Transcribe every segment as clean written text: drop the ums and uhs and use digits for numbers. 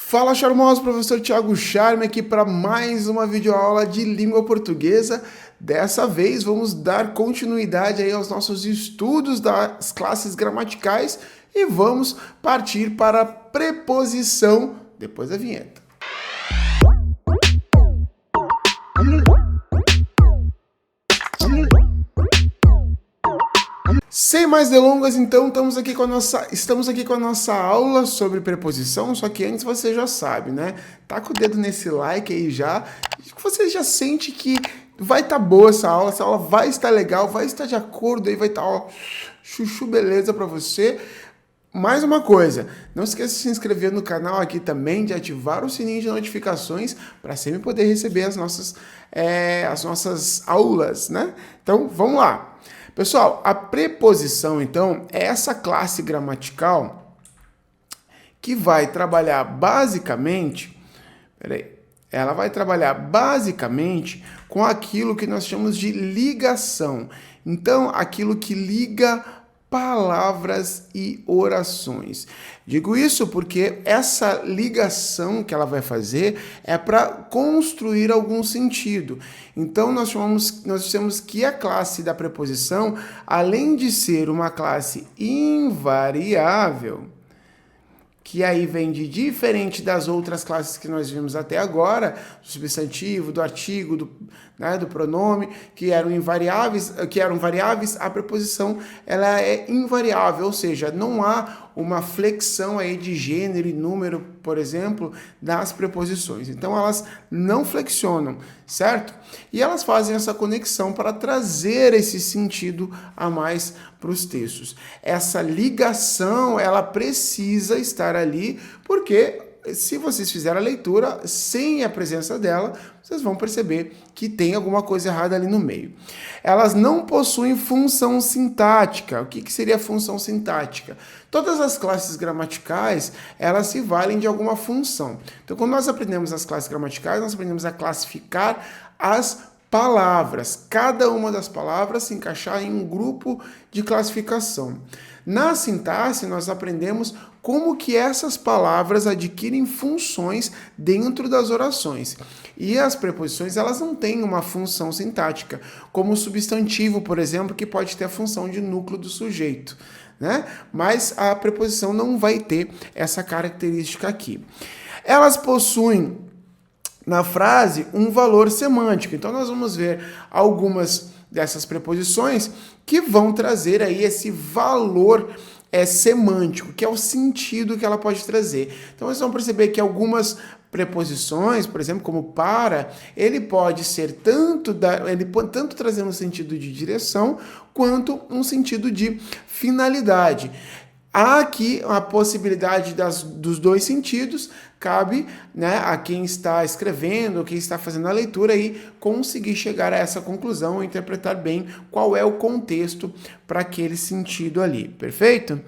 Fala, charmoso, professor Thiago Charme aqui para mais uma videoaula de língua portuguesa. Dessa vez vamos dar continuidade aí aos nossos estudos das classes gramaticais e vamos partir para a preposição depois da vinheta. Sem mais delongas, então, estamos aqui com a nossa aula sobre preposição, só que antes você já sabe, né? Tá com o dedo nesse like aí já, você já sente que vai estar boa essa aula vai estar legal, vai estar de acordo aí, vai estar, ó, chuchu beleza para você. Mais uma coisa, não esqueça de se inscrever no canal aqui também, de ativar o sininho de notificações para sempre poder receber as nossas aulas, né? Então, vamos lá. Pessoal, a preposição, então, é essa classe gramatical que vai trabalhar basicamente, ela vai trabalhar basicamente com aquilo que nós chamamos de ligação. Então, aquilo que liga palavras e orações. Digo isso porque essa ligação que ela vai fazer é para construir algum sentido. Então nós dizemos que a classe da preposição, além de ser uma classe invariável, que aí vem de diferente das outras classes que nós vimos até agora, do substantivo, do artigo, do pronome, que eram variáveis, a preposição ela é invariável, ou seja, não há uma flexão aí de gênero e número, por exemplo, das preposições. Então elas não flexionam, certo? E elas fazem essa conexão para trazer esse sentido a mais para os textos. Essa ligação, ela precisa estar ali, porque se vocês fizerem a leitura sem a presença dela, vocês vão perceber que tem alguma coisa errada ali no meio. Elas não possuem função sintática. O que seria função sintática? Todas as classes gramaticais, elas se valem de alguma função. Então, quando nós aprendemos as classes gramaticais, nós aprendemos a classificar as palavras. Cada uma das palavras se encaixar em um grupo de classificação. Na sintaxe, nós aprendemos como que essas palavras adquirem funções dentro das orações. E as preposições, elas não têm uma função sintática, como o substantivo, por exemplo, que pode ter a função de núcleo do sujeito, né? Mas a preposição não vai ter essa característica aqui. Elas possuem na frase um valor semântico. Então nós vamos ver algumas dessas preposições que vão trazer aí esse valor semântico, que é o sentido que ela pode trazer. Então vocês vão perceber que algumas preposições, por exemplo, como para, ele pode ser tanto trazer um sentido de direção quanto um sentido de finalidade. Há aqui a possibilidade dos dois sentidos, cabe, né, a quem está escrevendo, quem está fazendo a leitura aí, conseguir chegar a essa conclusão, interpretar bem qual é o contexto para aquele sentido ali, perfeito?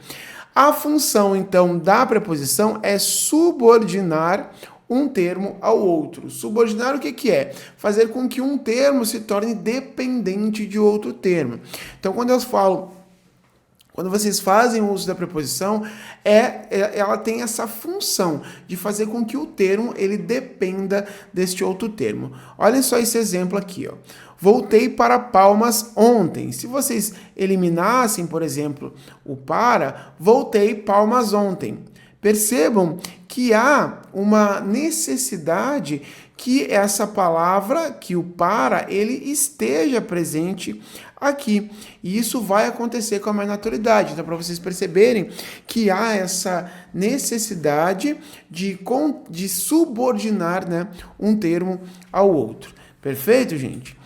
A função, então, da preposição é subordinar um termo ao outro. Subordinar o que é? Fazer com que um termo se torne dependente de outro termo. Então, quando vocês fazem o uso da preposição, ela tem essa função de fazer com que o termo ele dependa deste outro termo. Olhem só esse exemplo aqui, ó. Voltei para Palmas ontem. Se vocês eliminassem, por exemplo, o para, voltei Palmas ontem. Percebam que há uma necessidade que essa palavra, que o para, ele esteja presente aqui. E isso vai acontecer com a mais naturalidade. Então, para vocês perceberem que há essa necessidade de subordinar, né, um termo ao outro. Perfeito, gente?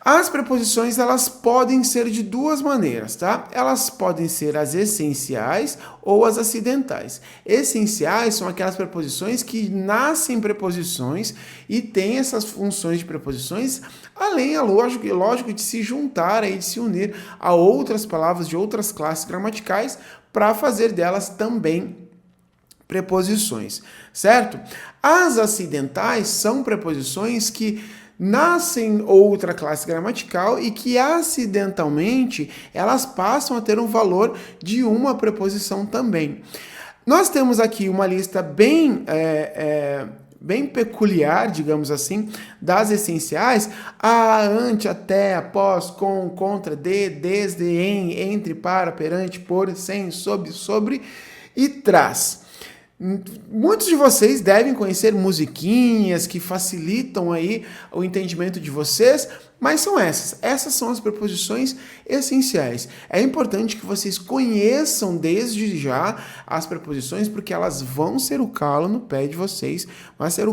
As preposições, elas podem ser de duas maneiras, tá? Elas podem ser as essenciais ou as acidentais. Essenciais são aquelas preposições que nascem preposições e têm essas funções de preposições, além, lógico, de se juntar, de se unir a outras palavras de outras classes gramaticais para fazer delas também preposições, certo? As acidentais são preposições que nascem outra classe gramatical e que acidentalmente elas passam a ter um valor de uma preposição também. Nós temos aqui uma lista bem peculiar, digamos assim, das essenciais: a, ante, até, após, com, contra, de, desde, em, entre, para, perante, por, sem, sob, sobre e tras. Muitos de vocês devem conhecer musiquinhas que facilitam aí o entendimento de vocês, mas são essas. Essas são as preposições essenciais. É importante que vocês conheçam desde já as preposições, porque elas vão ser o calo no pé de vocês, vai ser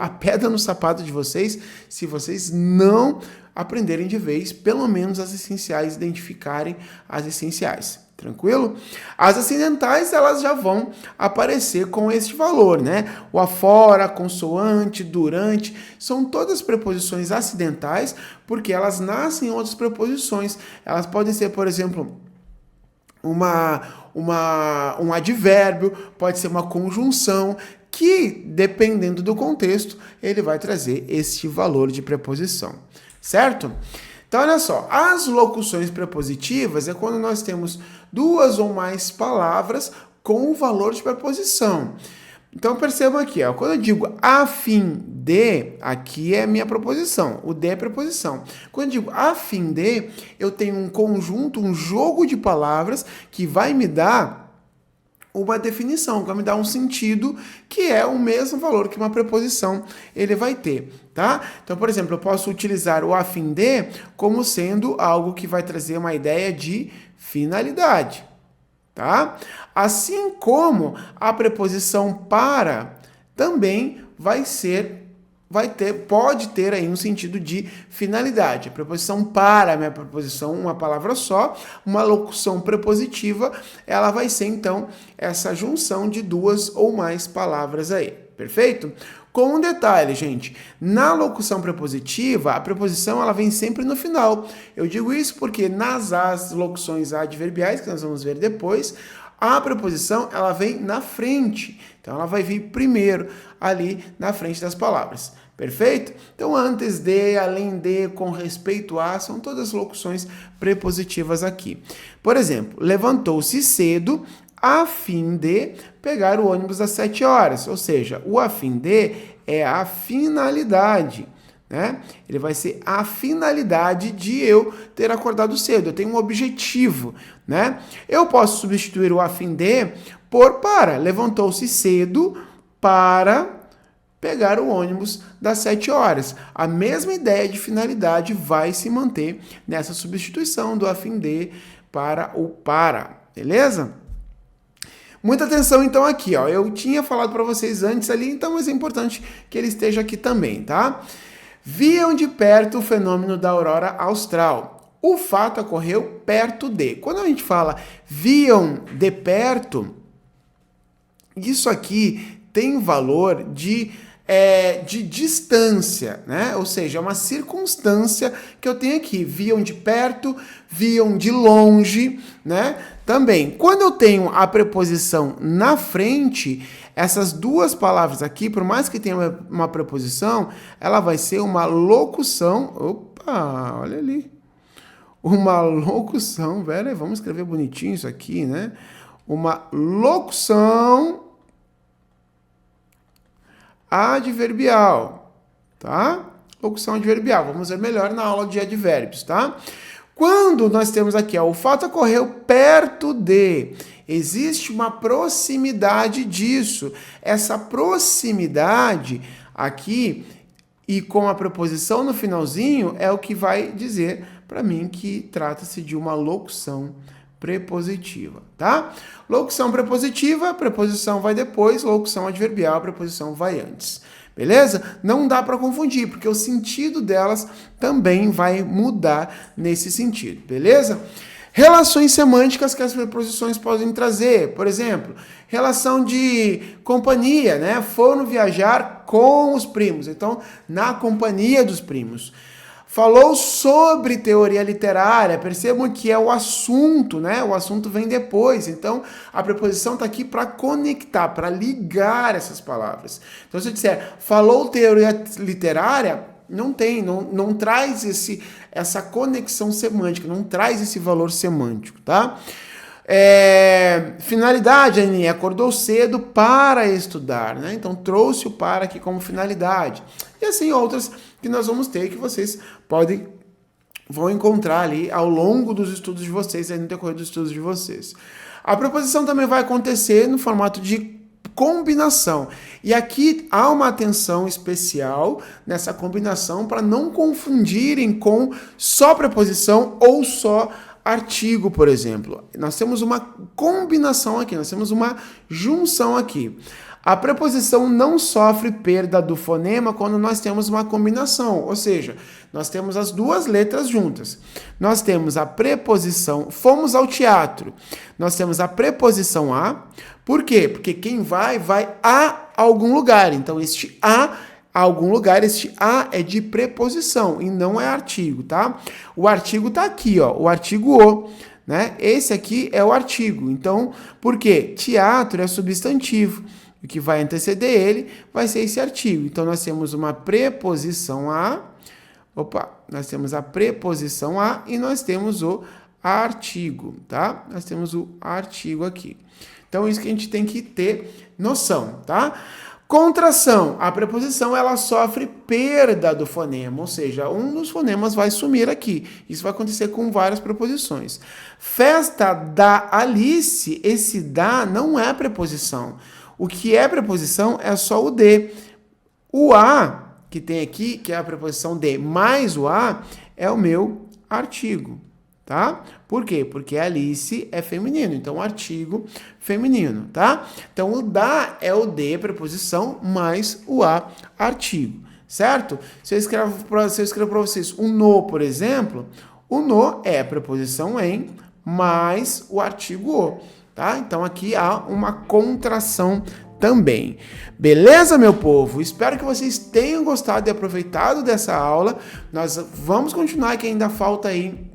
a pedra no sapato de vocês, se vocês não aprenderem de vez, pelo menos as essenciais, identificarem as essenciais. Tranquilo? As acidentais, elas já vão aparecer com este valor, né? O afora, consoante, durante, são todas preposições acidentais, porque elas nascem em outras preposições. Elas podem ser, por exemplo, um advérbio, pode ser uma conjunção, que, dependendo do contexto, ele vai trazer este valor de preposição, certo? Então, olha só, as locuções prepositivas é quando nós temos duas ou mais palavras com o valor de preposição. Então, percebam aqui, ó, quando eu digo a fim de, aqui é minha preposição, o de é preposição. Quando eu digo a fim de, eu tenho um conjunto, um jogo de palavras que vai me dar uma definição, que vai me dar um sentido que é o mesmo valor que uma preposição ele vai ter, tá? Então, por exemplo, eu posso utilizar o a fim de como sendo algo que vai trazer uma ideia de finalidade, tá? Assim como a preposição para também pode ter aí um sentido de finalidade. A preposição para é uma preposição, uma palavra só, uma locução prepositiva, ela vai ser então essa junção de duas ou mais palavras aí, perfeito? Com um detalhe, gente, na locução prepositiva, a preposição ela vem sempre no final. Eu digo isso porque nas locuções adverbiais, que nós vamos ver depois, a preposição ela vem na frente. Então ela vai vir primeiro ali na frente das palavras. Perfeito? Então, antes de, além de, com respeito a, são todas locuções prepositivas aqui. Por exemplo, levantou-se cedo a fim de pegar o ônibus às 7 horas. Ou seja, o a fim de é a finalidade, né? Ele vai ser a finalidade de eu ter acordado cedo. Eu tenho um objetivo, né? Eu posso substituir o a fim de por para. Levantou-se cedo para pegar o ônibus das 7 horas. A mesma ideia de finalidade vai se manter nessa substituição do a fim de para o para, beleza? Muita atenção então aqui, ó. Eu tinha falado para vocês antes ali, então mas é importante que ele esteja aqui também, tá? Viam de perto o fenômeno da aurora austral. O fato ocorreu perto de. Quando a gente fala viam de perto, isso aqui tem valor de distância, né? Ou seja, é uma circunstância que eu tenho aqui. Viam de perto, viam de longe, né? Também, quando eu tenho a preposição na frente, essas duas palavras aqui, por mais que tenha uma preposição, ela vai ser uma locução. Opa, olha ali. Uma locução, velho, vamos escrever bonitinho isso aqui, né? Uma locução adverbial, tá? Locução adverbial. Vamos ver melhor na aula de advérbios, tá? Quando nós temos aqui, ó, o fato ocorreu perto de, existe uma proximidade disso. Essa proximidade aqui e com a preposição no finalzinho é o que vai dizer para mim que trata-se de uma locução prepositiva, tá? Locução prepositiva, a preposição vai depois, locução adverbial, a preposição vai antes. Beleza? Não dá para confundir, porque o sentido delas também vai mudar nesse sentido, beleza? Relações semânticas que as preposições podem trazer, por exemplo, relação de companhia, né? Foram viajar com os primos, então, na companhia dos primos. Falou sobre teoria literária, percebam que é o assunto, né? O assunto vem depois, então a preposição está aqui para conectar, para ligar essas palavras. Então se eu disser, falou teoria literária, não traz essa conexão semântica, não traz esse valor semântico, tá? Finalidade, a Aninha acordou cedo para estudar, né? Então trouxe o para aqui como finalidade. E assim outras que nós vamos ter, que vocês vão encontrar ali ao longo dos estudos de vocês, aí no decorrer dos estudos de vocês. A preposição também vai acontecer no formato de combinação. E aqui há uma atenção especial nessa combinação para não confundirem com só preposição ou só artigo, por exemplo. Nós temos uma combinação aqui, nós temos uma junção aqui. A preposição não sofre perda do fonema quando nós temos uma combinação, ou seja, nós temos as duas letras juntas. Nós temos a preposição, fomos ao teatro, nós temos a preposição a, por quê? Porque quem vai a algum lugar, então este a algum lugar, este a é de preposição e não é artigo, tá? O artigo tá aqui, ó, o artigo o, né? Esse aqui é o artigo, então, por quê? Teatro é substantivo. O que vai anteceder ele vai ser esse artigo. Então, nós temos uma preposição a. Nós temos a preposição a e nós temos o artigo, tá? Nós temos o artigo aqui. Então, isso que a gente tem que ter noção, tá? Contração. A preposição, ela sofre perda do fonema, ou seja, um dos fonemas vai sumir aqui. Isso vai acontecer com várias preposições. Festa da Alice, esse da não é preposição. O que é preposição é só o de. O a, que tem aqui, que é a preposição de mais o a, é o meu artigo, tá? Por quê? Porque Alice é feminino, então artigo feminino, tá? Então o da é o de, preposição, mais o a, artigo, certo? Se eu escrevo para vocês o no, por exemplo, o no é a preposição em mais o artigo o. Tá? Então aqui há uma contração também. Beleza, meu povo? Espero que vocês tenham gostado e aproveitado dessa aula. Nós vamos continuar, que ainda falta aí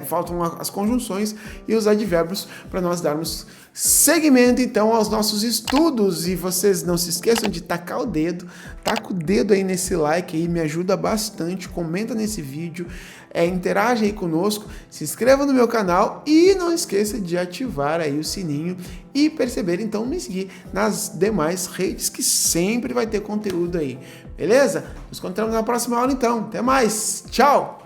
faltam as conjunções e os advérbios para nós darmos seguimento então aos nossos estudos. E vocês não se esqueçam de tacar o dedo, taca o dedo aí nesse like aí, me ajuda bastante, comenta nesse vídeo, interage aí conosco, se inscreva no meu canal e não esqueça de ativar aí o sininho e perceber, então, me seguir nas demais redes que sempre vai ter conteúdo aí, beleza? Nos encontramos na próxima aula então, até mais, tchau!